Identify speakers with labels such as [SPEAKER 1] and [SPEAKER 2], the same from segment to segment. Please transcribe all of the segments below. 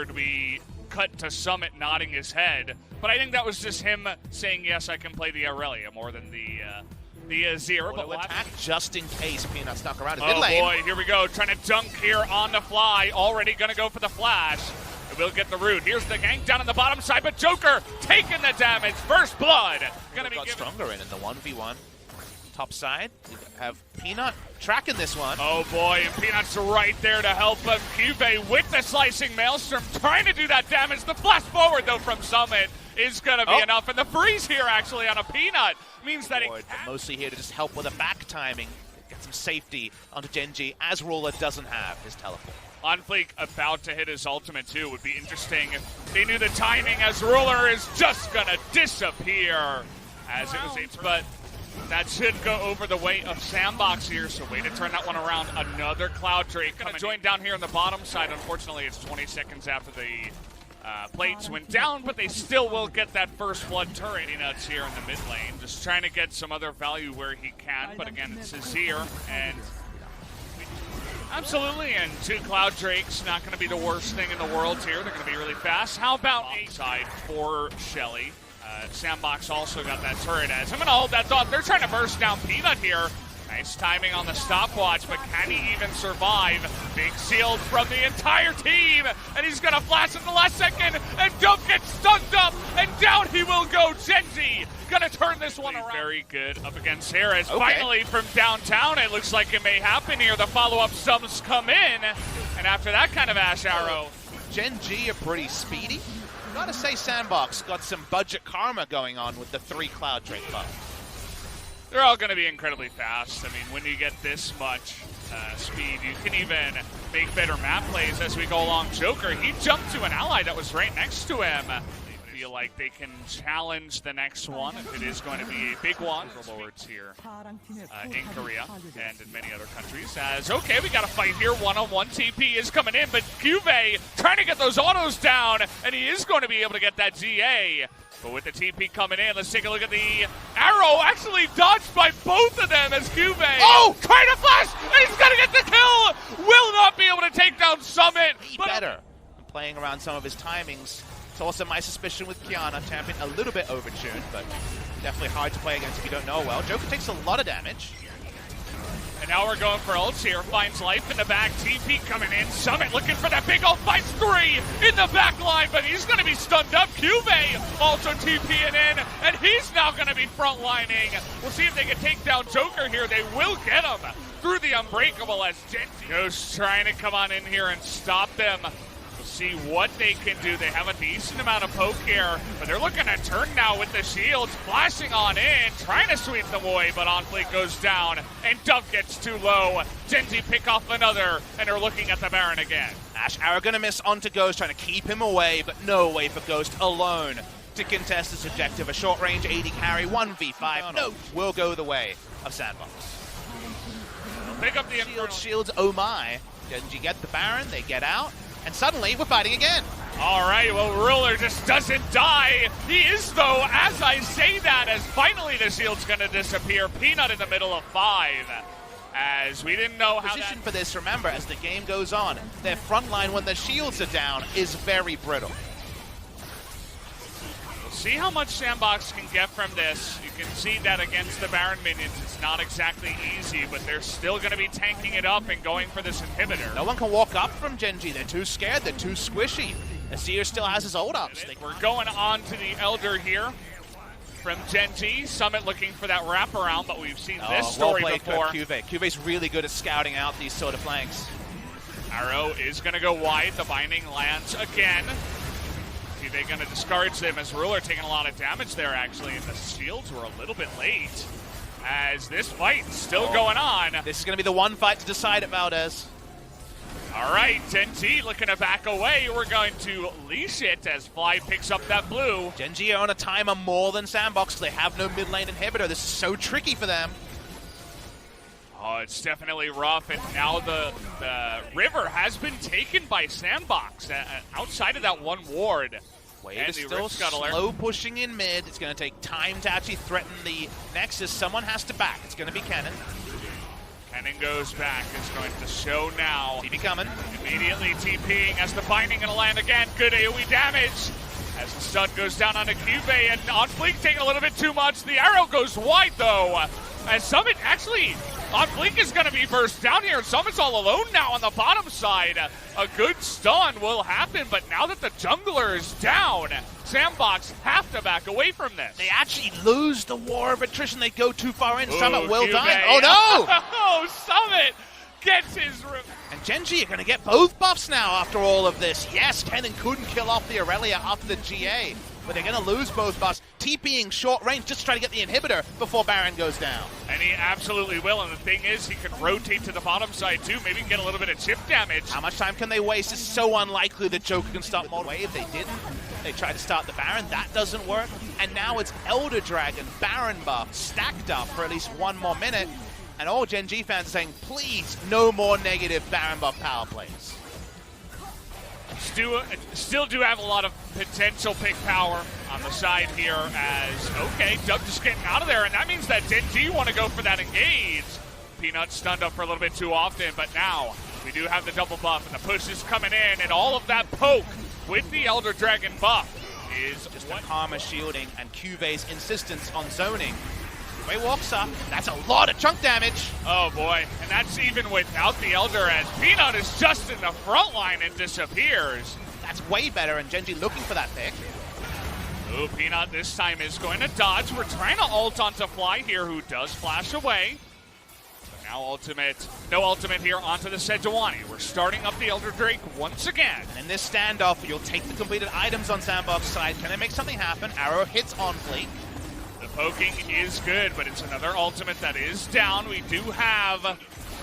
[SPEAKER 1] afterward, we cut to Summit nodding his head. But I think that was just him saying, yes, I can play the Aurelia more than the Azir. But
[SPEAKER 2] we'll attack just in case Peanut stuck around his
[SPEAKER 1] mid
[SPEAKER 2] mid lane.
[SPEAKER 1] Boy, here we go. Trying to dunk here on the fly. Already going to go for the flash. It will get the root. Here's the gank down on the bottom side, but Joker taking the damage. First blood. Going to be
[SPEAKER 2] stronger in the 1v1. Top side, we have Peanut tracking this one.
[SPEAKER 1] Oh boy, and Peanut's right there to help him. Cuvee with the slicing maelstrom, trying to do that damage. The flash forward though from Summit is gonna be enough, and the freeze here actually on a Peanut means that
[SPEAKER 2] mostly here to just help with the back timing, get some safety onto GenG, as Ruler doesn't have his teleport.
[SPEAKER 1] OnFleek about to hit his ultimate too. Would be interesting if they knew the timing, as Ruler is just gonna disappear as it was but that should go over the weight of Sandbox here, so way to turn that one around. Another Cloud Drake gonna join down here on the bottom side. Unfortunately, it's 20 seconds after the plates went down, but they still will get that first blood turret. Peanuts here in the mid lane, just trying to get some other value where he can, but again, it's Azir, and absolutely, and 2 Cloud Drakes, not gonna be the worst thing in the world here. They're gonna be really fast. How about a side for Shelly? Sandbox also got that turret as I'm going to hold that thought. They're trying to burst down Peanut here. Nice timing on the stopwatch, but can he even survive? Big shield from the entire team, and he's going to flash in the last second, and Dove gets stunned up, and down he will go. GenG going to turn this one around. Very good up against Harris. Finally from downtown, it looks like it may happen here. The follow-up subs come in, and after that kind of Ash Arrow.
[SPEAKER 2] GenG are pretty speedy. Gotta say Sandbox got some budget karma going on with the 3 Cloud Drake buff.
[SPEAKER 1] They're all going to be incredibly fast. I mean, when you get this much speed, you can even make better map plays as we go along. Joker, he jumped to an ally that was right next to him. They feel like they can challenge the next one if it is going to be a big one. Lords here in Korea and in many other countries. As, okay, we got a fight here. One-on-one TP is coming in, but Cuvee trying to get those autos down, and he is going to be able to get that GA. But with the TP coming in, let's take a look at the arrow. Actually dodged by both of them as Cuvee. Oh, trying to flash, and he's going to get the kill. Will not be able to take down Summit.
[SPEAKER 2] Better playing around some of his timings. It's also my suspicion with Kiana, champion a little bit overtuned, but definitely hard to play against if you don't know well. Joker takes a lot of damage.
[SPEAKER 1] And now we're going for ults here. Finds life in the back. TP coming in. Summit looking for that big ult. Finds 3 in the back line, but he's going to be stunned up. Cuvee also TPing in, and he's now going to be frontlining. We'll see if they can take down Joker here. They will get him through the Unbreakable as GenG goes trying to come on in here and stop them. We'll see what they can do. They have a decent amount of poke here, but they're looking to turn now with the shields, flashing on in, trying to sweep them away, but OnFleek goes down, and Dove gets too low. GenG pick off another, and they're looking at the Baron again.
[SPEAKER 2] Ash Arrow gonna miss onto Ghost, trying to keep him away, but no way for Ghost alone to contest this objective. A short-range AD carry, 1v5, no, will go the way of Sandbox.
[SPEAKER 1] Pick up the
[SPEAKER 2] shields, oh my. GenG get the Baron, they get out. And suddenly, we're fighting again.
[SPEAKER 1] All right, well, Ruler just doesn't die. He is, though, as I say that, as finally the shield's going to disappear. Peanut in the middle of 5, as we didn't know how
[SPEAKER 2] position for this, remember, as the game goes on, their front line when the shields are down is very brittle.
[SPEAKER 1] We'll see how much Sandbox can get from this. You can see that against the Baron minions, it's not exactly easy, but they're still going to be tanking it up and going for this inhibitor.
[SPEAKER 2] No one can walk up from GenG. They're too scared. They're too swishy. Azir still has his ult ups.
[SPEAKER 1] We're going on to the Elder here from GenG. Summit looking for that wraparound, but we've seen this story before.
[SPEAKER 2] Cuve's really good at scouting out these sort of flanks.
[SPEAKER 1] Arrow is going to go wide. The binding lands again. They're going to discourage them as Ruler taking a lot of damage there, actually, and the shields were a little bit late as this fight's still going on.
[SPEAKER 2] This is going to be the one fight to decide it, Valdez.
[SPEAKER 1] All right, GenG looking to back away. We're going to leash it as Fly picks up that blue.
[SPEAKER 2] GenG are on a timer more than Sandbox. They have no mid lane inhibitor. This is so tricky for them.
[SPEAKER 1] Oh, it's definitely rough, and now the river has been taken by Sandbox outside of that one ward.
[SPEAKER 2] Wade is still slow pushing in mid. It's going to take time to actually threaten the Nexus. Someone has to back. It's going to be Cannon.
[SPEAKER 1] Cannon goes back, is going to show now.
[SPEAKER 2] TP coming.
[SPEAKER 1] Immediately TPing as the binding gonna land again. Good AoE damage. As the stun goes down onto Cube, and on Fleek taking a little bit too much. The arrow goes wide though. As Summit actually, on Fleek is gonna be burst down here. Summit's all alone now on the bottom side. A good stun will happen, but now that the jungler is down, Sandbox have to back away from this.
[SPEAKER 2] They actually lose the war of attrition. They go too far in.
[SPEAKER 1] Ooh,
[SPEAKER 2] Summit will
[SPEAKER 1] Cube.
[SPEAKER 2] die. Oh no!
[SPEAKER 1] Oh, Summit gets his...
[SPEAKER 2] And GenG are going to get both buffs now after all of this. Yes, Kennen couldn't kill off the Aurelia after the GA, but they're going to lose both buffs. TPing short range just to try to get the inhibitor before Baron goes down.
[SPEAKER 1] And he absolutely will, and the thing is, he can rotate to the bottom side too, maybe get a little bit of chip damage.
[SPEAKER 2] How much time can they waste? It's so unlikely that Joker can start the wave. They didn't. They tried to start the Baron. That doesn't work. And now it's Elder Dragon, Baron buff, stacked up for at least one more minute. And all GenG fans are saying, please, no more negative Baron buff power plays.
[SPEAKER 1] Still do have a lot of potential pick power on the side here as, okay, Doug just getting out of there, and that means that GenG want to go for that engage. Peanut stunned up for a little bit too often, but now we do have the double buff, and the push is coming in, and all of that poke with the Elder Dragon buff is
[SPEAKER 2] just the Karma shielding and Cuve's insistence on zoning. Cuve walks up. That's a lot of chunk damage.
[SPEAKER 1] Oh boy, and that's even without the Elder, as Peanut is just in the front line and disappears.
[SPEAKER 2] That's way better, and GenG looking for that pick.
[SPEAKER 1] Ooh, Peanut this time is going to dodge. We're trying to ult onto Fly here, who does flash away. But now ultimate, no ultimate here onto the Sejuani. We're starting up the Elder Drake once again.
[SPEAKER 2] And in this standoff, you'll take the completed items on Sandbox side. Can they make something happen? Arrow hits on Fleek.
[SPEAKER 1] The poking is good, but it's another ultimate that is down. We do have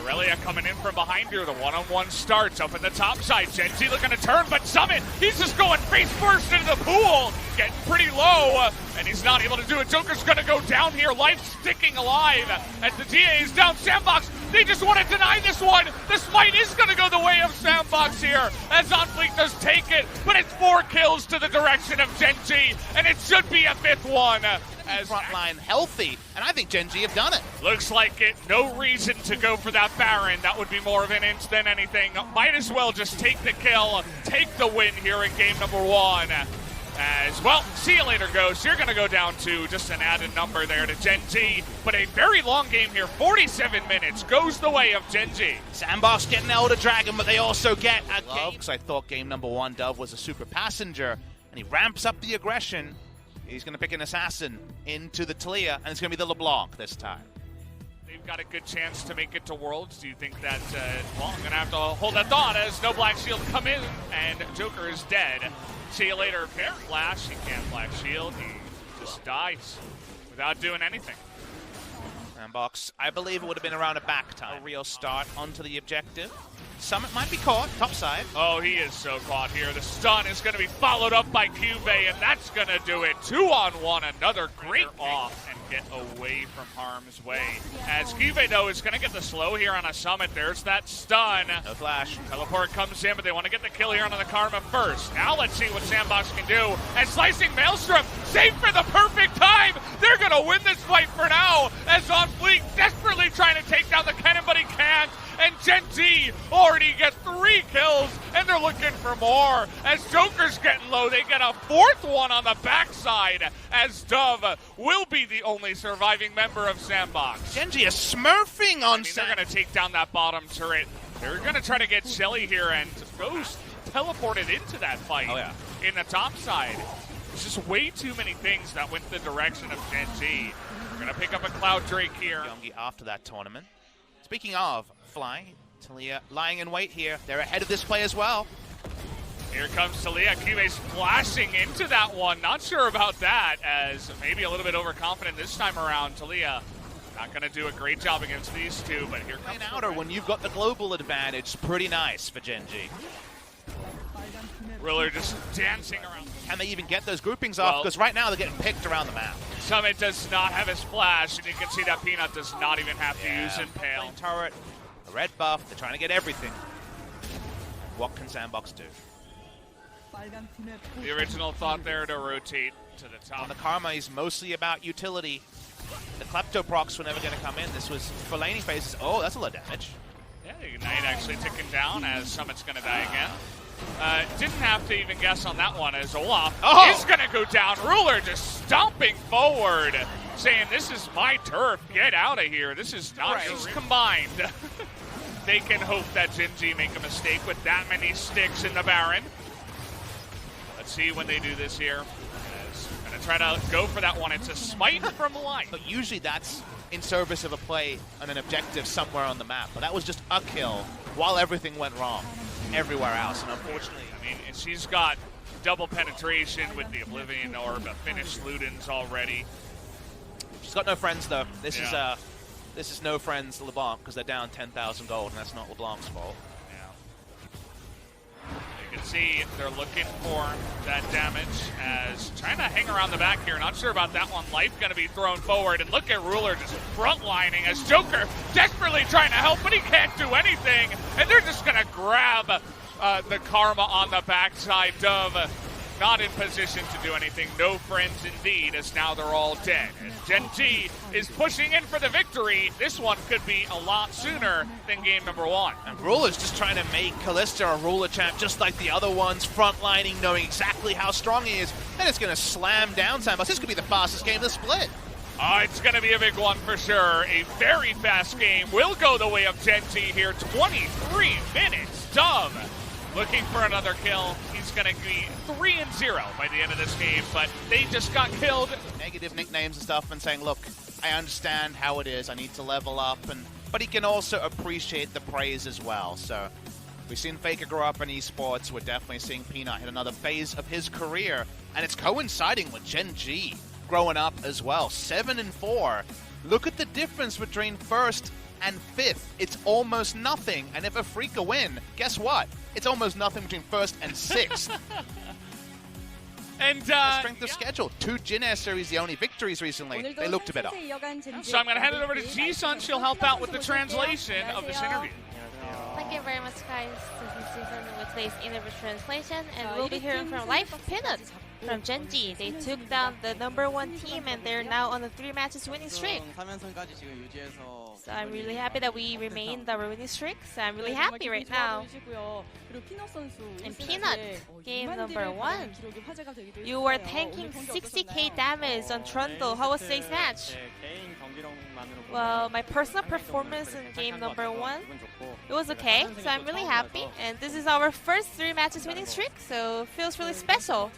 [SPEAKER 1] Aurelia coming in from behind here. The one-on-one starts up in the top side. GenG looking to turn, but Summit, he's just going face first into the pool. Getting pretty low, and he's not able to do it. Joker's going to go down here. Life sticking alive as the GA is down. Sandbox, they just want to deny this one. This fight is going to go the way of Sandbox here, as Onfleek does take it, but it's 4 kills to the direction of GenG, and it should be a 5th one. As
[SPEAKER 2] frontline healthy, and I think GenG have done it.
[SPEAKER 1] Looks like it. No reason to go for that Baron. That would be more of an inch than anything. Might as well just take the kill, take the win here in game number 1. As well, see you later, Ghost. You're going to go down to just an added number there to GenG, but a very long game here. 47 minutes goes the way of GenG.
[SPEAKER 2] Sandbox getting Elder Dragon, but they also get a game. Because I thought game number 1, Dove was a super passenger, and he ramps up the aggression. He's going to pick an assassin into the Talia, and it's going to be the LeBlanc this time.
[SPEAKER 1] They've got a good chance to make it to Worlds. Do you think that, well, I'm going to have to hold that thought as no Black Shield come in, and Joker is dead. See you later, Fair Flash. He can't Black Shield. He just dies without doing anything.
[SPEAKER 2] Sandbox, I believe it would have been around a back time. A real start onto the objective. Summit might be caught, top side.
[SPEAKER 1] Oh, he is so caught here. The stun is going to be followed up by Cube, and that's going to do it. 2-on-1, another great off and get away from harm's way. As Cube, though, is going to get the slow here on a Summit. There's that stun.
[SPEAKER 2] No flash.
[SPEAKER 1] Teleport comes in, but they want to get the kill here on the Karma first. Now let's see what Sandbox can do. And Slicing Maelstrom, saved for the perfect time. They're going to win this fight for now, as Onfleek desperately trying to take down the cannon, but he can't. And GenG already gets 3 kills, and they're looking for more. As Joker's getting low, they get a 4th one on the backside, as Dove will be the only surviving member of Sandbox.
[SPEAKER 2] GenG is smurfing on
[SPEAKER 1] they're going to take down that bottom turret. They're going to try to get Shelly here, and Ghost teleported into that fight in the top side. There's just way too many things that went the direction of GenG. We're going to pick up a Cloud Drake here.
[SPEAKER 2] Youngie after that tournament. Speaking of Fly, Talia lying in wait here. They're ahead of this play as well.
[SPEAKER 1] Here comes Talia. Kyube's flashing into that one. Not sure about that, as maybe a little bit overconfident this time around. Talia not going to do a great job against these two, but here comes
[SPEAKER 2] outer when you've got the global advantage. Pretty nice for GenG.
[SPEAKER 1] Riller just dancing around.
[SPEAKER 2] Can they even get those groupings off? Because right now they're getting picked around the map.
[SPEAKER 1] Summit does not have his flash, and you can see that Peanut does not even have to use Impale.
[SPEAKER 2] Turret, a red buff, they're trying to get everything. What can Sandbox do?
[SPEAKER 1] The original thought there to rotate to the top.
[SPEAKER 2] On the Karma is mostly about utility. The Klepto procs were never going to come in. This was for laning phases. Oh, that's a lot of damage.
[SPEAKER 1] Yeah, Ignite actually ticking down as Summit's going to die again. Didn't have to even guess on that one as Olaf is going to go down. Ruler just stomping forward, saying, this is my turf, get out of here. This is not just combined. They can hope that GenG make a mistake with that many sticks in the Baron. Let's see when they do this here. Going to try to go for that one. It's a smite from light.
[SPEAKER 2] But usually that's in service of a play and an objective somewhere on the map. But that was just a kill while everything went wrong everywhere else. And unfortunately,
[SPEAKER 1] I mean, she's got double penetration with the Oblivion Orb, finished Ludens already.
[SPEAKER 2] She's got no friends though. This is no friends LeBlanc because they're down 10,000 gold, and that's not LeBlanc's fault.
[SPEAKER 1] Yeah. You can see they're looking for that damage as trying to hang around the back here. Not sure about that one. Life going to be thrown forward, and look at Ruler just frontlining as Joker desperately trying to help, but he can't do anything. And they're just going to grab the Karma on the backside. Dove not in position to do anything. No friends indeed, as now they're all dead. And GenG is pushing in for the victory. This one could be a lot sooner than game number one.
[SPEAKER 2] And Ruler's just trying to make Kalista a Ruler champ just like the other ones, frontlining, knowing exactly how strong he is. And it's going to slam down Sandbox. This could be the fastest game of the split.
[SPEAKER 1] It's going to be a big one for sure. A very fast game will go the way of GenG here. 23 minutes. Dove looking for another kill. He's going to be 3-0 by the end of this game, but they just got killed.
[SPEAKER 2] Negative nicknames and stuff and saying, look, I understand how it is. I need to level up. But he can also appreciate the praise as well. So we've seen Faker grow up in esports. We're definitely seeing Peanut hit another phase of his career. And it's coinciding with GenG growing up as well. 7-4. Look at the difference between first and fifth. It's almost nothing. And if Afrika win, guess what? It's almost nothing between first and sixth.
[SPEAKER 1] And
[SPEAKER 2] strength of schedule. 2 Jin Air Series, the only victories recently. They looked a bit off.
[SPEAKER 1] So I'm going to hand it over to Ji-Sun. She'll help out with the translation of this interview.
[SPEAKER 3] Thank you very much, guys. This is Ji-Sun with today's interview translation, and we'll be hearing from Life Peanut from GenG. They took down the #1 team, and they're now on a 3 matches winning streak. So I'm really happy that we remained our winning streak. So I'm really happy right now. And Peanut, game #1. You were tanking 60k damage on Trundle. How was today's match? Well, my personal performance in game #1, it was okay. So I'm really happy. And this is our first 3 matches winning streak. So it feels really special.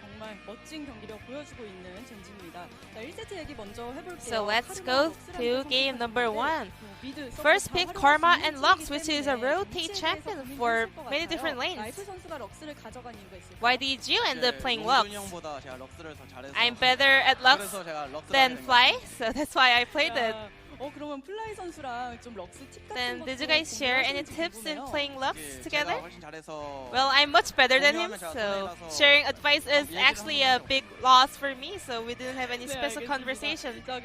[SPEAKER 3] So let's go to game #1. First pick Karma and Lux, which is a rotate champion for many different lanes. Why did you end up playing Lux? I'm better at Lux than Fly, so that's why I played it. Then did you guys share any tips in playing Lux together? Well, I'm much better than him, so sharing advice is actually a big loss for me, so we didn't have any special conversation. So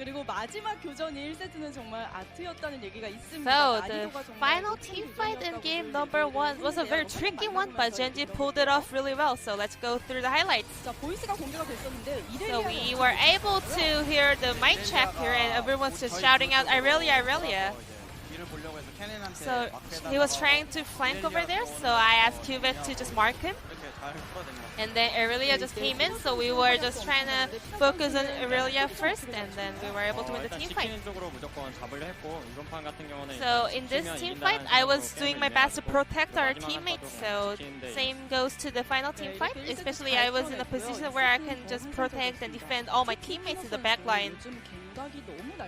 [SPEAKER 3] the final team fight in game #1 was a very tricky one, but GenG pulled it off really well, so let's go through the highlights. So we were able to hear the mic check here, and everyone's just shouting out Irelia, Irelia. So he was trying to flank over there, so I asked Cubit to just mark him. And then Irelia just came in, so we were just trying to focus on Irelia first, and then we were able to win the team fight. So in this team fight, I was doing my best to protect our teammates, so same goes to the final team fight. Especially I was in a position where I can just protect and defend all my teammates in the back line.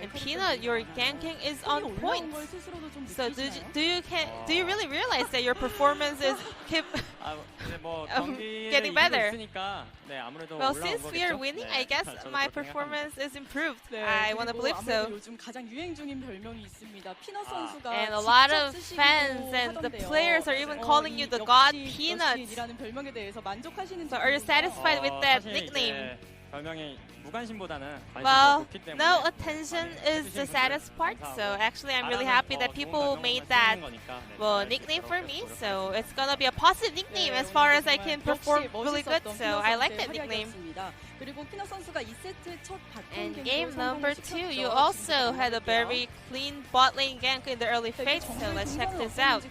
[SPEAKER 3] And Peanut, your ganking is on point. So do you really realize that your performance is getting better? Well, since we are winning, I guess my performance is improved. I want to believe so. And a lot of fans and the players are even calling you the God Peanut. So are you satisfied with that nickname?
[SPEAKER 4] 별명이 무관심보다는 관심이 더
[SPEAKER 3] Well,
[SPEAKER 4] 높기 때문에
[SPEAKER 3] no attention is the saddest part, so actually I'm really happy that people made that nickname for me, so it's gonna be a positive nickname as far as I can perform really good, so I like that nickname. And game number 2, you also had a very clean bot lane gank in the early phase, so let's check this out.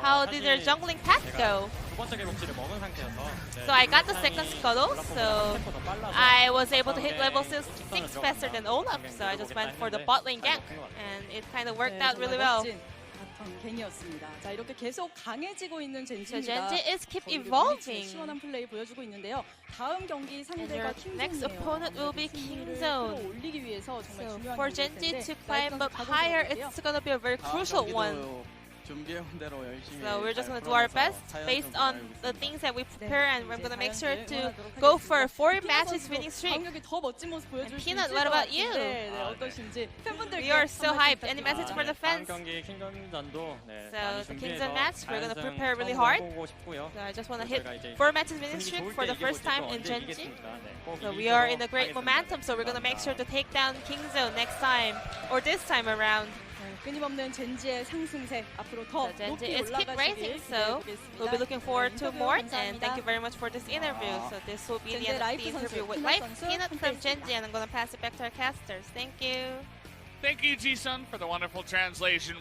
[SPEAKER 3] How did their jungling path go?
[SPEAKER 4] 두 번째 개복치를 먹은 상태여서
[SPEAKER 3] So I got the second scuttle, so I was able to hit level 6 faster than Olaf, so I just went for the bot lane gank, and it kind of worked out really well.
[SPEAKER 5] 갱이었습니다. 자, 이렇게 계속 강해지고 있는
[SPEAKER 3] So
[SPEAKER 5] 젠지입니다.
[SPEAKER 3] GenG is keep evolving.
[SPEAKER 5] 시원한 플레이 보여주고 있는데요. 다음 경기
[SPEAKER 3] And
[SPEAKER 5] 상대가
[SPEAKER 3] your next opponent will be Kingzone.
[SPEAKER 5] 올리기 위해서 정말
[SPEAKER 3] So
[SPEAKER 5] 중요한
[SPEAKER 3] for
[SPEAKER 5] 경기이기
[SPEAKER 3] GenG
[SPEAKER 5] 때문에
[SPEAKER 3] to climb up higher, it's gonna be a very crucial one. So we're just gonna do our best based on the things that we prepare, and we're gonna make sure to go for 4 matches winning streak.
[SPEAKER 5] 강력이 더 멋진 모습 보여줄 수
[SPEAKER 3] Peanut,
[SPEAKER 5] 있을
[SPEAKER 3] what
[SPEAKER 5] 것
[SPEAKER 3] about you?
[SPEAKER 5] 같은데, 네, 어떠신지 팬분들께
[SPEAKER 3] We are so
[SPEAKER 5] 한마디
[SPEAKER 3] hyped. Any message for the
[SPEAKER 4] 다음
[SPEAKER 3] fans?
[SPEAKER 4] 경기 킹덤전도
[SPEAKER 3] So
[SPEAKER 4] 많이
[SPEAKER 3] the
[SPEAKER 4] 준비해서
[SPEAKER 3] Kingdom match, we're gonna
[SPEAKER 4] 다연승
[SPEAKER 3] prepare really
[SPEAKER 4] 성공
[SPEAKER 3] hard.
[SPEAKER 4] 보고 싶고요.
[SPEAKER 3] So I just wanna hit
[SPEAKER 4] 저희가 이제
[SPEAKER 3] 4 matches winning
[SPEAKER 4] 분위기
[SPEAKER 3] streak
[SPEAKER 4] 좋을
[SPEAKER 3] for
[SPEAKER 4] 때
[SPEAKER 3] the first
[SPEAKER 4] 이기고
[SPEAKER 3] time
[SPEAKER 4] 또
[SPEAKER 3] in
[SPEAKER 4] 언제
[SPEAKER 3] GenG.
[SPEAKER 4] 이기겠습니까? 네, 꼭
[SPEAKER 3] So we
[SPEAKER 4] 이기도록
[SPEAKER 3] are in a great
[SPEAKER 4] 하겠습니다.
[SPEAKER 3] momentum, so we're gonna make sure to take down Kingzone next time, or this time around.
[SPEAKER 5] 끊임없는 젠지의 상승세 앞으로 더
[SPEAKER 3] So GenG
[SPEAKER 5] 높이
[SPEAKER 3] is keep raising,
[SPEAKER 5] 올라가시길
[SPEAKER 3] so
[SPEAKER 5] 기대해보겠습니다.
[SPEAKER 3] we'll be looking forward to
[SPEAKER 5] 인터뷰
[SPEAKER 3] more, and
[SPEAKER 5] 감사합니다.
[SPEAKER 3] thank you very much for this interview. So this will be the
[SPEAKER 5] GenG
[SPEAKER 3] end of
[SPEAKER 5] 라이프
[SPEAKER 3] the interview
[SPEAKER 5] 선수,
[SPEAKER 3] with
[SPEAKER 5] 피넛
[SPEAKER 3] Life
[SPEAKER 5] 선수
[SPEAKER 3] Peanut from
[SPEAKER 5] 함께했습니다.
[SPEAKER 3] GenG, and I'm gonna pass it back to our casters. Thank you.
[SPEAKER 1] Thank you, Ji-sun, for the wonderful translation.